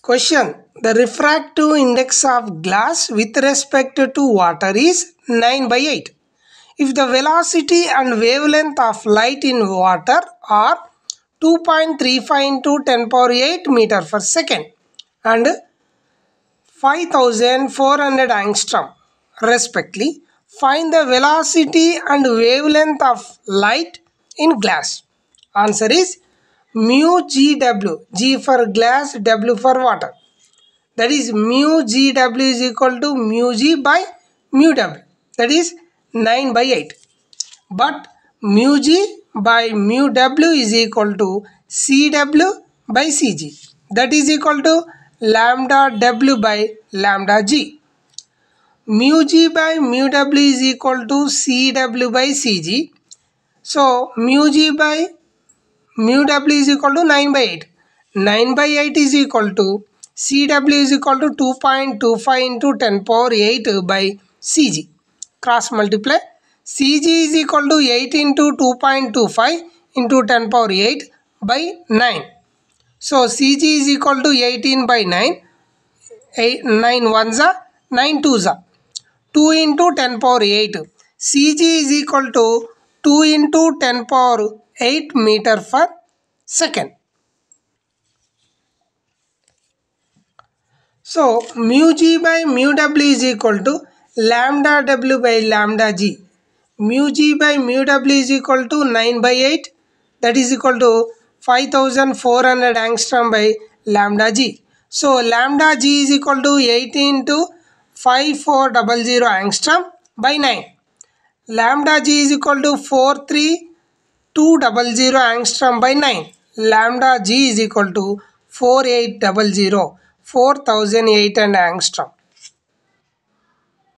Question. The refractive index of glass with respect to water is 9/8. If the velocity and wavelength of light in water are 2.35 into 10 power 8 meter per second and 5400 angstrom respectively, find the velocity and wavelength of light in glass. Answer is mu GW, G for glass, W for water. That is mu GW is equal to mu G by mu W. That is 9/8. But mu G by mu W is equal to CW by CG. That is equal to lambda W by lambda G. Mu G by mu W is equal to CW by CG. So mu G by mu W is equal to 9/8. 9/8 is equal to CW is equal to 2.25 into 10 power 8 by CG. Cross multiply. CG is equal to 8 into 2.25 into 10 power 8 by 9. So CG is equal to 18 by 9. 9 ones are 9 twos are 2 into 10 power 8. CG is equal to 2 into 10 power 8 meter per second. So mu G by mu W is equal to lambda W by lambda G. Mu G by mu W is equal to 9/8. That is equal to 5400 angstrom by lambda G. So lambda G is equal to 80 into 5400 angstrom by 9. Lambda G is equal to 43200 angstrom by 9. Lambda G is equal to 4800, 4008 angstrom.